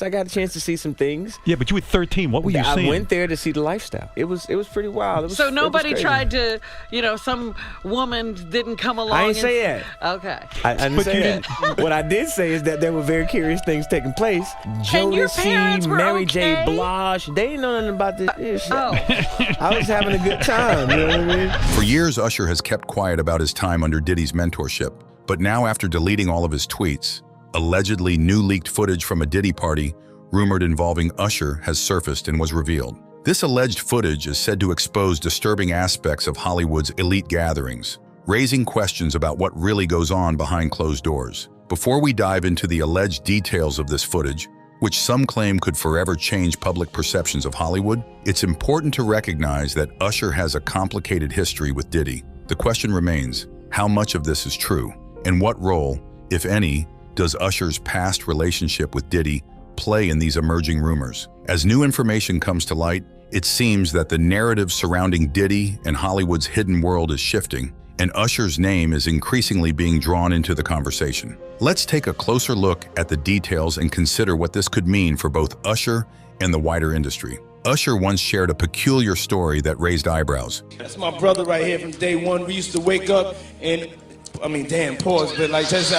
I got a chance to see some things. Yeah, but you were 13. What were you seeing? I went there to see the lifestyle. It was pretty wild. So nobody tried to, some woman didn't come along. I didn't say that. Okay. I didn't say that. What I did say is that there were very curious things taking place. And your parents were Mary J. okay? Blige, they didn't know nothing about this shit. Oh. I was having a good time, you know what I mean? For years, Usher has kept quiet about his time under Diddy's mentorship. But now, after deleting all of his tweets, allegedly new leaked footage from a Diddy party rumored involving Usher has surfaced and was revealed. This alleged footage is said to expose disturbing aspects of Hollywood's elite gatherings, raising questions about what really goes on behind closed doors. Before we dive into the alleged details of this footage, which some claim could forever change public perceptions of Hollywood, it's important to recognize that Usher has a complicated history with Diddy. The question remains, how much of this is true? And what role, if any, does Usher's past relationship with Diddy play in these emerging rumors? As new information comes to light, it seems that the narrative surrounding Diddy and Hollywood's hidden world is shifting, and Usher's name is increasingly being drawn into the conversation. Let's take a closer look at the details and consider what this could mean for both Usher and the wider industry. Usher once shared a peculiar story that raised eyebrows. That's my brother right here from day one. We used to wake up and, pause, but like just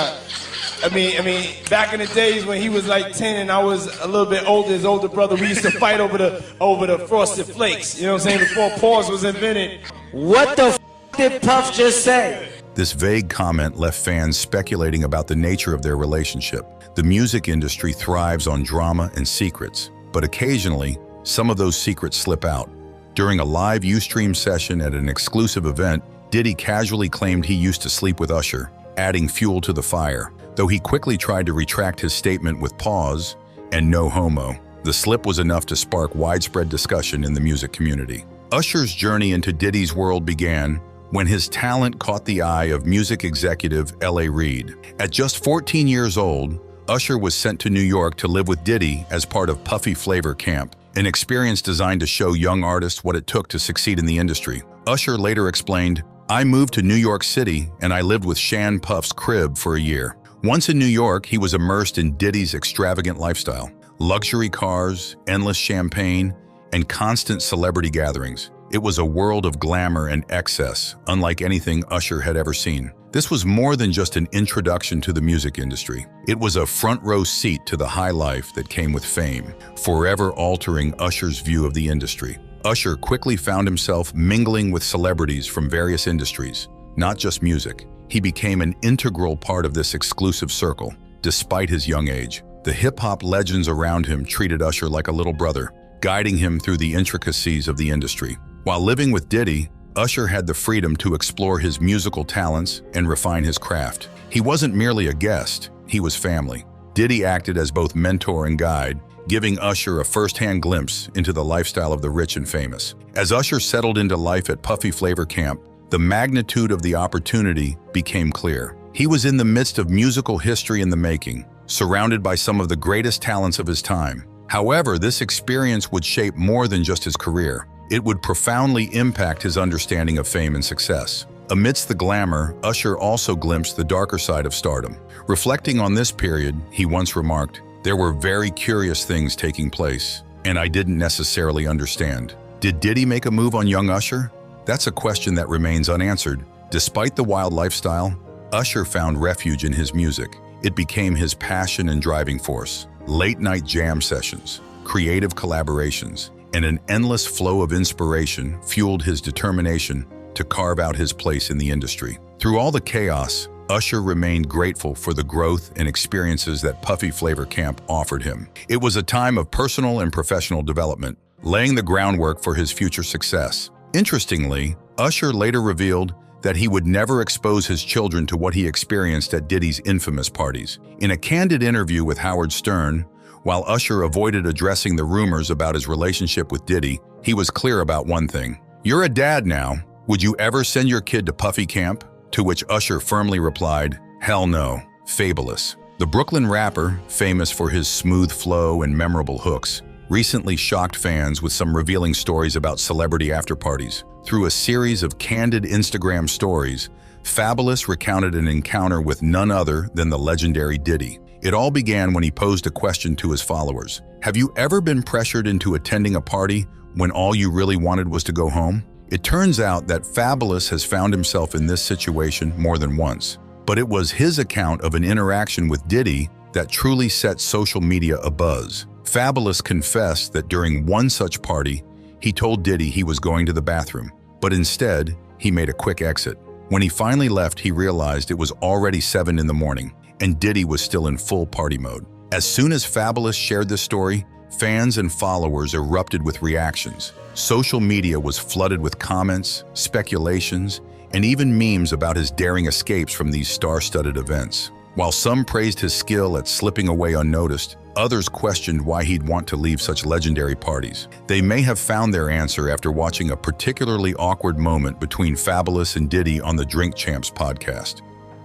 back in the days when he was like 10 and I was a little bit older, his older brother, we used to fight over the Frosted Flakes. You know what I'm saying? Before pause was invented. What the f did Puff just say? This vague comment left fans speculating about the nature of their relationship. The music industry thrives on drama and secrets, but occasionally, some of those secrets slip out. During a live Ustream session at an exclusive event, Diddy casually claimed he used to sleep with Usher, adding fuel to the fire. Though he quickly tried to retract his statement with pause and no homo, the slip was enough to spark widespread discussion in the music community. Usher's journey into Diddy's world began when his talent caught the eye of music executive L.A. Reid. At just 14 years old, Usher was sent to New York to live with Diddy as part of Puffy Flavor Camp, an experience designed to show young artists what it took to succeed in the industry. Usher later explained, "I moved to New York City and I lived with Shan Puff's crib for a year. Once in New York, he was immersed in Diddy's extravagant lifestyle. Luxury cars, endless champagne, and constant celebrity gatherings. It was a world of glamour and excess, unlike anything Usher had ever seen. This was more than just an introduction to the music industry. It was a front-row seat to the high life that came with fame, forever altering Usher's view of the industry. Usher quickly found himself mingling with celebrities from various industries, not just music. He became an integral part of this exclusive circle. Despite his young age, the hip-hop legends around him treated Usher like a little brother, guiding him through the intricacies of the industry. While living with Diddy, Usher had the freedom to explore his musical talents and refine his craft. He wasn't merely a guest, he was family. Diddy acted as both mentor and guide, giving Usher a first-hand glimpse into the lifestyle of the rich and famous. As Usher settled into life at Puffy Flavor Camp, the magnitude of the opportunity became clear. He was in the midst of musical history in the making, surrounded by some of the greatest talents of his time. However, this experience would shape more than just his career. It would profoundly impact his understanding of fame and success. Amidst the glamour, Usher also glimpsed the darker side of stardom. Reflecting on this period, he once remarked, "There were very curious things taking place, and I didn't necessarily understand." Did Diddy make a move on young Usher? That's a question that remains unanswered. Despite the wild lifestyle, Usher found refuge in his music. It became his passion and driving force. Late-night jam sessions, creative collaborations, and an endless flow of inspiration fueled his determination to carve out his place in the industry. Through all the chaos, Usher remained grateful for the growth and experiences that Puffy Flavor Camp offered him. It was a time of personal and professional development, laying the groundwork for his future success. Interestingly, Usher later revealed that he would never expose his children to what he experienced at Diddy's infamous parties. In a candid interview with Howard Stern, while Usher avoided addressing the rumors about his relationship with Diddy, he was clear about one thing. "You're a dad now. Would you ever send your kid to Puffy Camp?" To which Usher firmly replied, "Hell no, fabulous." The Brooklyn rapper, famous for his smooth flow and memorable hooks, recently shocked fans with some revealing stories about celebrity after-parties. Through a series of candid Instagram stories, Fabulous recounted an encounter with none other than the legendary Diddy. It all began when he posed a question to his followers. Have you ever been pressured into attending a party when all you really wanted was to go home? It turns out that Fabulous has found himself in this situation more than once. But it was his account of an interaction with Diddy that truly set social media abuzz. Fabulous confessed that during one such party, he told Diddy he was going to the bathroom, but instead, he made a quick exit. When he finally left, he realized it was already 7 in the morning, and Diddy was still in full party mode. As soon as Fabulous shared this story, fans and followers erupted with reactions. Social media was flooded with comments, speculations, and even memes about his daring escapes from these star-studded events. While some praised his skill at slipping away unnoticed, others questioned why he'd want to leave such legendary parties. They may have found their answer after watching a particularly awkward moment between Fabulous and Diddy on the Drink Champs podcast.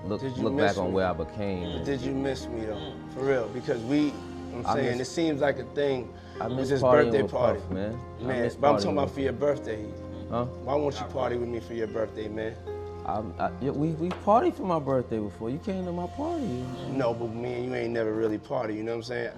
Look back on where I became. Did you miss me though? For real? Because it seems like a thing. I It was miss his partying birthday with party. Puff, man. Man, but I'm talking about for your birthday. Huh? Why won't you party with me for your birthday, man? We partied for my birthday before. You came to my party. No, but me and you ain't never really party, you know what I'm saying?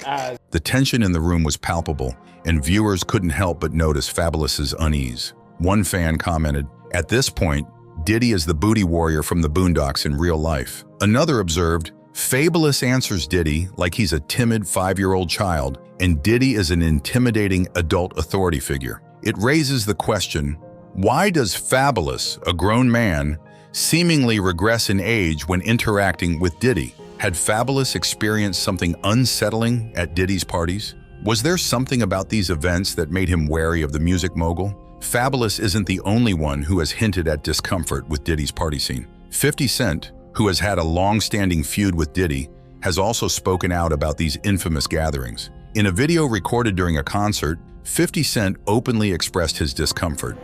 Eyes. The tension in the room was palpable, and viewers couldn't help but notice Fabulous's unease. One fan commented, "At this point, Diddy is the booty warrior from the Boondocks in real life." Another observed, "Fabulous answers Diddy like he's a timid 5-year-old child, and Diddy is an intimidating adult authority figure." It raises the question, why does Fabulous, a grown man, seemingly regress in age when interacting with Diddy? Had Fabulous experienced something unsettling at Diddy's parties? Was there something about these events that made him wary of the music mogul? Fabulous isn't the only one who has hinted at discomfort with Diddy's party scene. 50 Cent, who has had a long-standing feud with Diddy, has also spoken out about these infamous gatherings. In a video recorded during a concert, 50 Cent openly expressed his discomfort.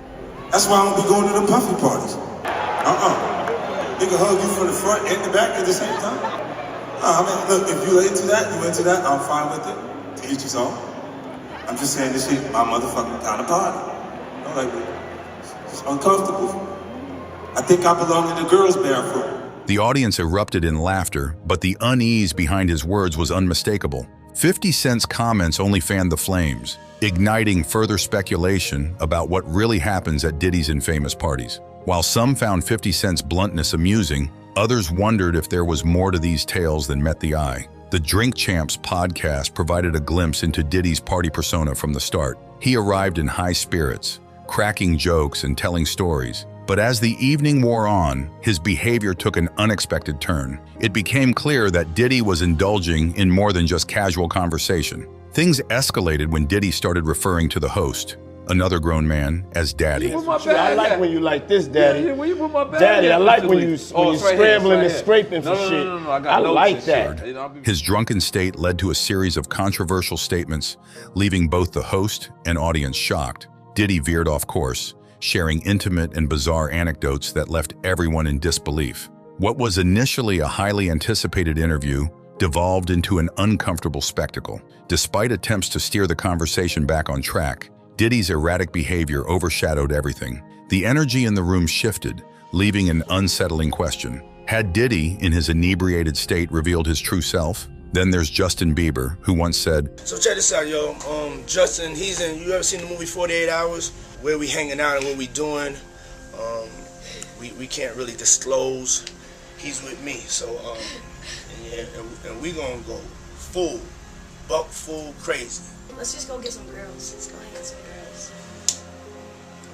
That's why I don't be going to the puffy parties. Nigga hug you from the front and the back at the same time. Look, if you into that, I'm fine with it. To each his own. I'm just saying this shit, my motherfucking kind of party. It's uncomfortable. I think I belong in the girls' bathroom. The audience erupted in laughter, but the unease behind his words was unmistakable. 50 Cent's comments only fanned the flames, igniting further speculation about what really happens at Diddy's infamous parties. While some found 50 Cent's bluntness amusing, others wondered if there was more to these tales than met the eye. The Drink Champs podcast provided a glimpse into Diddy's party persona from the start. He arrived in high spirits, cracking jokes and telling stories. But as the evening wore on, his behavior took an unexpected turn. It became clear that Diddy was indulging in more than just casual conversation. Things escalated when Diddy started referring to the host, another grown man, as Daddy. I like when you like this, Daddy. Yeah, where you put my bag Daddy, at? I like when you It's right scrambling here, and scraping for shit. No, I like that. His drunken state led to a series of controversial statements, leaving both the host and audience shocked. Diddy veered off course, sharing intimate and bizarre anecdotes that left everyone in disbelief. What was initially a highly anticipated interview devolved into an uncomfortable spectacle. Despite attempts to steer the conversation back on track, Diddy's erratic behavior overshadowed everything. The energy in the room shifted, leaving an unsettling question. Had Diddy, in his inebriated state, revealed his true self? Then there's Justin Bieber, who once said, So check this out, yo. Justin, you ever seen the movie 48 Hours? Where we hanging out and what we doing. We can't really disclose. He's with me, so and we gonna go buck full crazy. Let's just go get some girls. Let's go hang with some girls.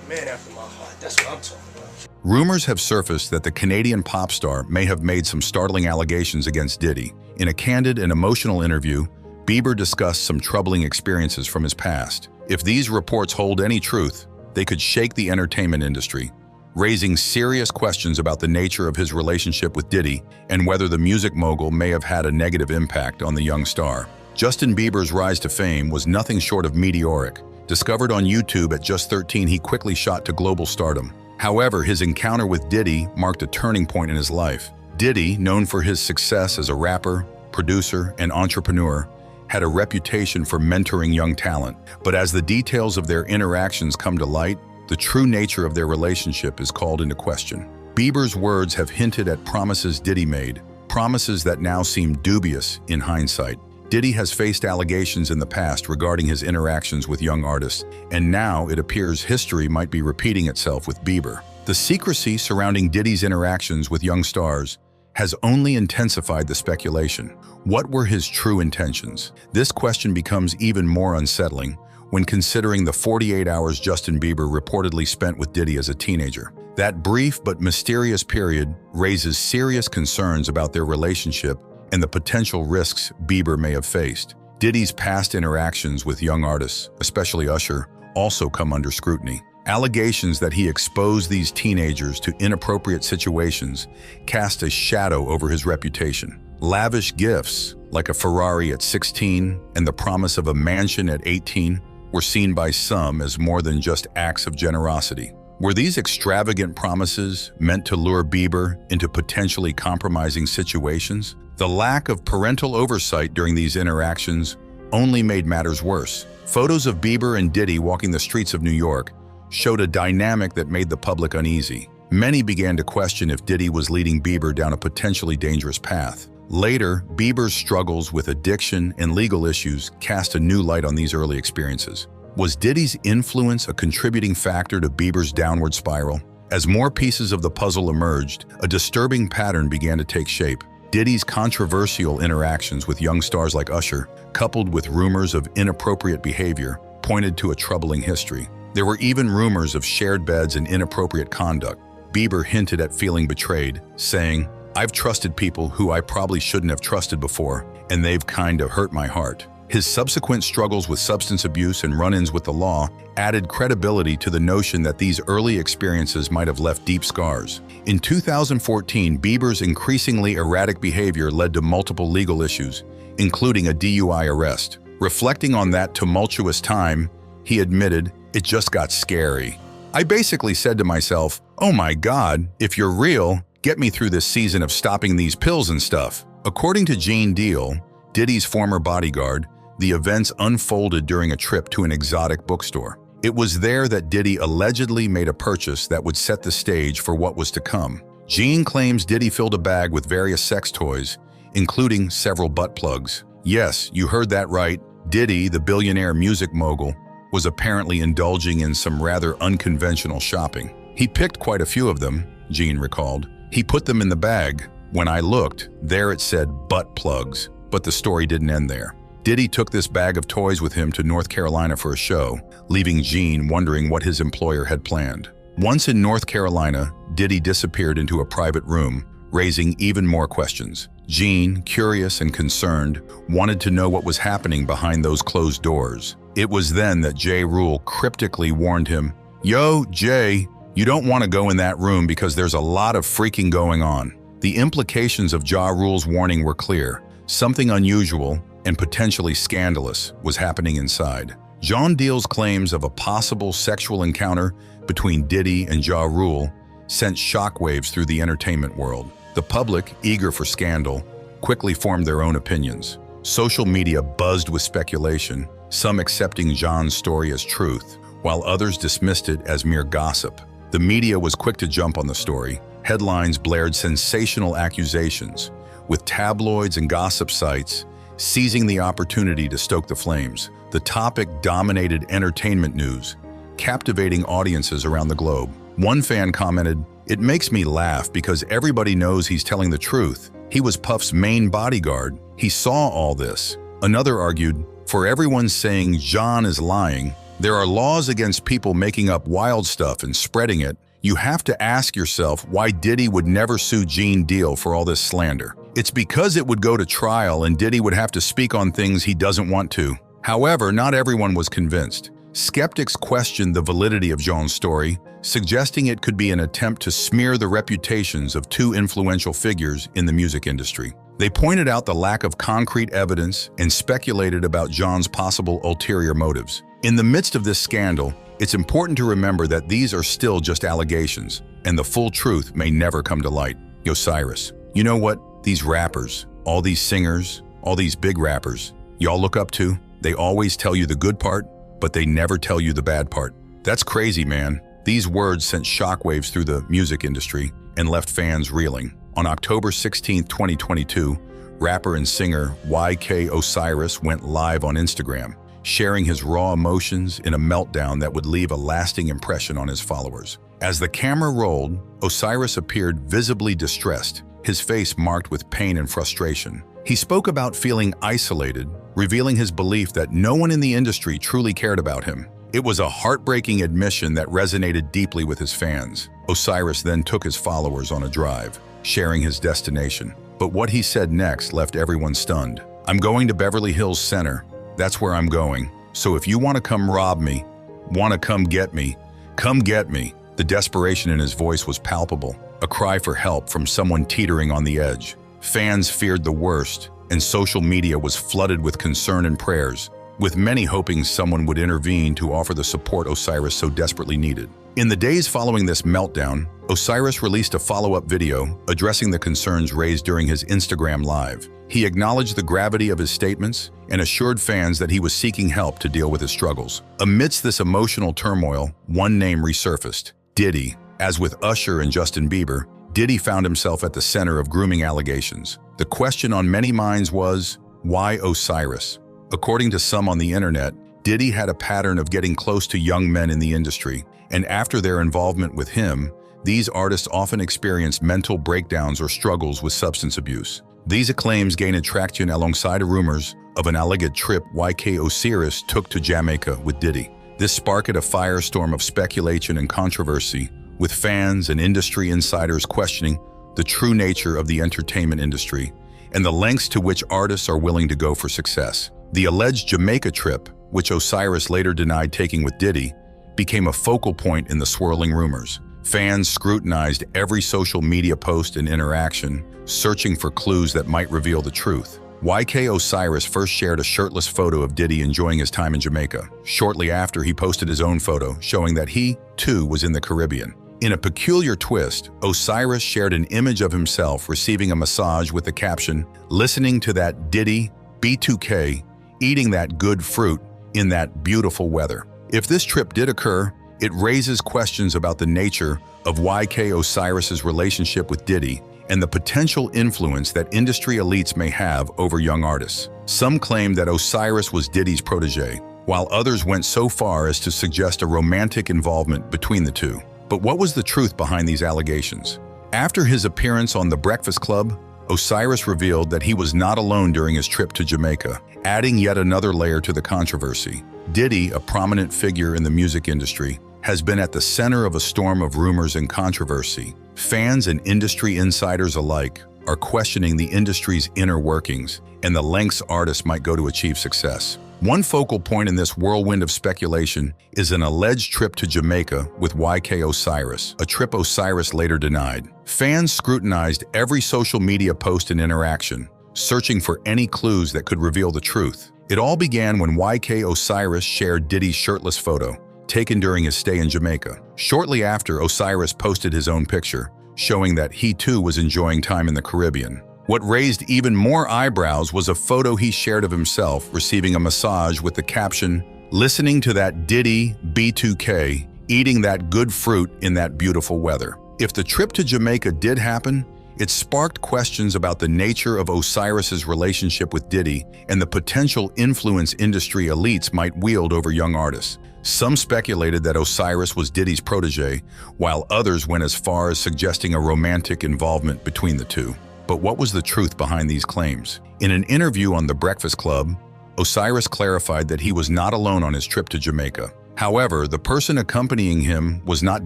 Man after my heart, that's what I'm talking about. Rumors have surfaced that the Canadian pop star may have made some startling allegations against Diddy. In a candid and emotional interview, Bieber discussed some troubling experiences from his past. If these reports hold any truth, they could shake the entertainment industry, raising serious questions about the nature of his relationship with Diddy and whether the music mogul may have had a negative impact on the young star. Justin Bieber's rise to fame was nothing short of meteoric. Discovered on YouTube at just 13, he quickly shot to global stardom. However, his encounter with Diddy marked a turning point in his life. Diddy, known for his success as a rapper, producer, and entrepreneur, had a reputation for mentoring young talent. But as the details of their interactions come to light, the true nature of their relationship is called into question. Bieber's words have hinted at promises Diddy made, promises that now seem dubious in hindsight. Diddy has faced allegations in the past regarding his interactions with young artists, and now it appears history might be repeating itself with Bieber. The secrecy surrounding Diddy's interactions with young stars has only intensified the speculation. What were his true intentions? This question becomes even more unsettling when considering the 48 hours Justin Bieber reportedly spent with Diddy as a teenager. That brief but mysterious period raises serious concerns about their relationship and the potential risks Bieber may have faced. Diddy's past interactions with young artists, especially Usher, also come under scrutiny. Allegations that he exposed these teenagers to inappropriate situations cast a shadow over his reputation. Lavish gifts, like a Ferrari at 16 and the promise of a mansion at 18, were seen by some as more than just acts of generosity. Were these extravagant promises meant to lure Bieber into potentially compromising situations? The lack of parental oversight during these interactions only made matters worse. Photos of Bieber and Diddy walking the streets of New York showed a dynamic that made the public uneasy. Many began to question if Diddy was leading Bieber down a potentially dangerous path. Later, Bieber's struggles with addiction and legal issues cast a new light on these early experiences. Was Diddy's influence a contributing factor to Bieber's downward spiral? As more pieces of the puzzle emerged, a disturbing pattern began to take shape. Diddy's controversial interactions with young stars like Usher, coupled with rumors of inappropriate behavior, pointed to a troubling history. There were even rumors of shared beds and inappropriate conduct. Bieber hinted at feeling betrayed, saying, "I've trusted people who I probably shouldn't have trusted before, and they've kind of hurt my heart." His subsequent struggles with substance abuse and run-ins with the law added credibility to the notion that these early experiences might have left deep scars. In 2014, Bieber's increasingly erratic behavior led to multiple legal issues, including a DUI arrest. Reflecting on that tumultuous time, he admitted, "It just got scary. I basically said to myself, oh my God, if you're real, get me through this season of stopping these pills and stuff." According to Gene Deal, Diddy's former bodyguard, the events unfolded during a trip to an exotic bookstore. It was there that Diddy allegedly made a purchase that would set the stage for what was to come. Gene claims Diddy filled a bag with various sex toys, including several butt plugs. Yes, you heard that right. Diddy, the billionaire music mogul, was apparently indulging in some rather unconventional shopping. He picked quite a few of them, Gene recalled. He put them in the bag. When I looked, there it said butt plugs, but the story didn't end there. Diddy took this bag of toys with him to North Carolina for a show, leaving Gene wondering what his employer had planned. Once in North Carolina, Diddy disappeared into a private room, raising even more questions. Gene, curious and concerned, wanted to know what was happening behind those closed doors. It was then that Ja Rule cryptically warned him, "Yo, Jay, you don't want to go in that room because there's a lot of freaking going on." The implications of Ja Rule's warning were clear. Something unusual and potentially scandalous was happening inside. John Deal's claims of a possible sexual encounter between Diddy and Ja Rule sent shockwaves through the entertainment world. The public, eager for scandal, quickly formed their own opinions. Social media buzzed with speculation, some accepting John's story as truth, while others dismissed it as mere gossip. The media was quick to jump on the story. Headlines blared sensational accusations, with tabloids and gossip sites seizing the opportunity to stoke the flames. The topic dominated entertainment news, captivating audiences around the globe. One fan commented, "It makes me laugh because everybody knows he's telling the truth. He was Puff's main bodyguard. He saw all this." Another argued, "For everyone saying John is lying, there are laws against people making up wild stuff and spreading it. You have to ask yourself why Diddy would never sue Gene Deal for all this slander. It's because it would go to trial and Diddy would have to speak on things he doesn't want to." However, not everyone was convinced. Skeptics questioned the validity of John's story, suggesting it could be an attempt to smear the reputations of two influential figures in the music industry. They pointed out the lack of concrete evidence and speculated about John's possible ulterior motives. In the midst of this scandal, it's important to remember that these are still just allegations, and the full truth may never come to light. Osiris, you know what these rappers, all these singers, all these big rappers, y'all look up to? They always tell you the good part, but they never tell you the bad part. That's crazy, man. These words sent shockwaves through the music industry and left fans reeling. On October 16, 2022, rapper and singer YK Osiris went live on Instagram, sharing his raw emotions in a meltdown that would leave a lasting impression on his followers. As the camera rolled, Osiris appeared visibly distressed, his face marked with pain and frustration. He spoke about feeling isolated, revealing his belief that no one in the industry truly cared about him. It was a heartbreaking admission that resonated deeply with his fans. Osiris then took his followers on a drive, sharing his destination. But what he said next left everyone stunned. "I'm going to Beverly Hills Center. That's where I'm going. So if you want to come rob me, want to come get me, come get me." The desperation in his voice was palpable, a cry for help from someone teetering on the edge. Fans feared the worst, and social media was flooded with concern and prayers, with many hoping someone would intervene to offer the support Osiris so desperately needed. In the days following this meltdown, Osiris released a follow-up video addressing the concerns raised during his Instagram Live. He acknowledged the gravity of his statements and assured fans that he was seeking help to deal with his struggles. Amidst this emotional turmoil, one name resurfaced: Diddy. As with Usher and Justin Bieber, Diddy found himself at the center of grooming allegations. The question on many minds was, why Osiris? According to some on the internet, Diddy had a pattern of getting close to young men in the industry, and after their involvement with him, these artists often experienced mental breakdowns or struggles with substance abuse. These claims gained traction alongside rumors of an alleged trip YK Osiris took to Jamaica with Diddy. This sparked a firestorm of speculation and controversy, with fans and industry insiders questioning the true nature of the entertainment industry and the lengths to which artists are willing to go for success. The alleged Jamaica trip, which Osiris later denied taking with Diddy, became a focal point in the swirling rumors. Fans scrutinized every social media post and interaction, searching for clues that might reveal the truth. YK Osiris first shared a shirtless photo of Diddy enjoying his time in Jamaica. Shortly after, he posted his own photo, showing that he, too, was in the Caribbean. In a peculiar twist, Osiris shared an image of himself receiving a massage with the caption, "Listening to that Diddy, B2K, eating that good fruit in that beautiful weather." If this trip did occur, it raises questions about the nature of YK Osiris's relationship with Diddy and the potential influence that industry elites may have over young artists. Some claim that Osiris was Diddy's protege, while others went so far as to suggest a romantic involvement between the two. But what was the truth behind these allegations? After his appearance on The Breakfast Club, Osiris revealed that he was not alone during his trip to Jamaica, adding yet another layer to the controversy. Diddy, a prominent figure in the music industry, has been at the center of a storm of rumors and controversy. Fans and industry insiders alike are questioning the industry's inner workings and the lengths artists might go to achieve success. One focal point in this whirlwind of speculation is an alleged trip to Jamaica with YK Osiris, a trip Osiris later denied. Fans scrutinized every social media post and interaction, searching for any clues that could reveal the truth. It all began when YK Osiris shared Diddy's shirtless photo, taken during his stay in Jamaica. Shortly after, Osiris posted his own picture, showing that he too was enjoying time in the Caribbean. What raised even more eyebrows was a photo he shared of himself receiving a massage with the caption, "Listening to that Diddy, B2K, eating that good fruit in that beautiful weather." If the trip to Jamaica did happen, it sparked questions about the nature of Osiris's relationship with Diddy and the potential influence industry elites might wield over young artists. Some speculated that Osiris was Diddy's protege, while others went as far as suggesting a romantic involvement between the two. But what was the truth behind these claims? In an interview on The Breakfast Club, Osiris clarified that he was not alone on his trip to Jamaica. However, the person accompanying him was not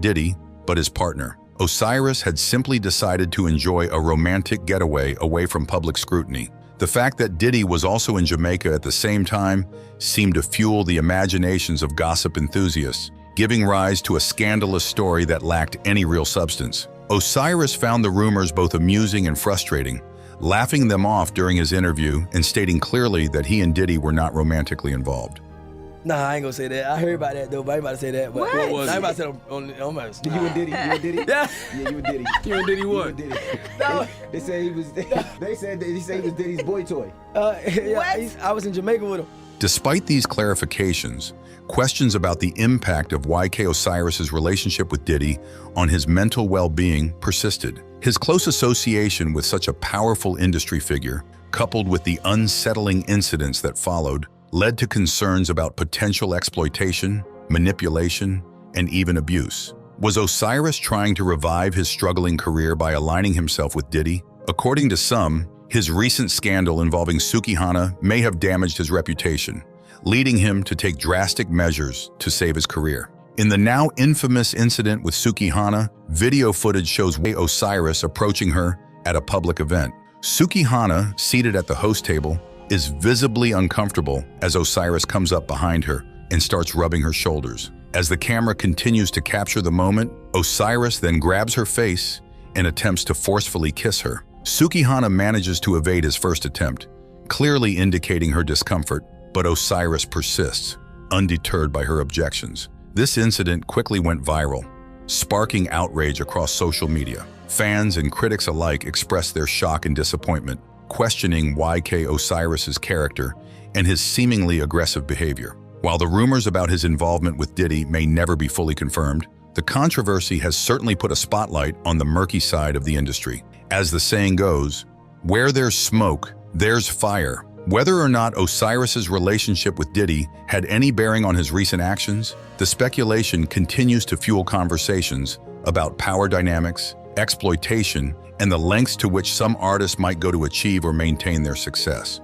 Diddy, but his partner. Osiris had simply decided to enjoy a romantic getaway away from public scrutiny. The fact that Diddy was also in Jamaica at the same time seemed to fuel the imaginations of gossip enthusiasts, giving rise to a scandalous story that lacked any real substance. Osiris found the rumors both amusing and frustrating, laughing them off during his interview and stating clearly that he and Diddy were not romantically involved. Nah, I ain't gonna say that. I heard about that though, but I ain't about to say that. But What was I ain't about to say it on my. You and Diddy? You and Diddy? Yeah. Yeah, you and Diddy. You and Diddy what? You and Diddy. No. They said he was. They said he was Diddy's boy toy. Yeah, I was in Jamaica with him. Despite these clarifications, questions about the impact of YK Osiris's relationship with Diddy on his mental well-being persisted. His close association with such a powerful industry figure, coupled with the unsettling incidents that followed, led to concerns about potential exploitation, manipulation, and even abuse. Was Osiris trying to revive his struggling career by aligning himself with Diddy? According to some, his recent scandal involving Sukihana may have damaged his reputation, leading him to take drastic measures to save his career. In the now infamous incident with Sukihana, video footage shows Osiris approaching her at a public event. Sukihana, seated at the host table, is visibly uncomfortable as Osiris comes up behind her and starts rubbing her shoulders. As the camera continues to capture the moment, Osiris then grabs her face and attempts to forcefully kiss her. Sukihana manages to evade his first attempt, clearly indicating her discomfort, but Osiris persists, undeterred by her objections. This incident quickly went viral, sparking outrage across social media. Fans and critics alike expressed their shock and disappointment, questioning YK Osiris's character and his seemingly aggressive behavior. While the rumors about his involvement with Diddy may never be fully confirmed, the controversy has certainly put a spotlight on the murky side of the industry. As the saying goes, where there's smoke, there's fire. Whether or not Osiris's relationship with Diddy had any bearing on his recent actions, the speculation continues to fuel conversations about power dynamics, exploitation, and the lengths to which some artists might go to achieve or maintain their success.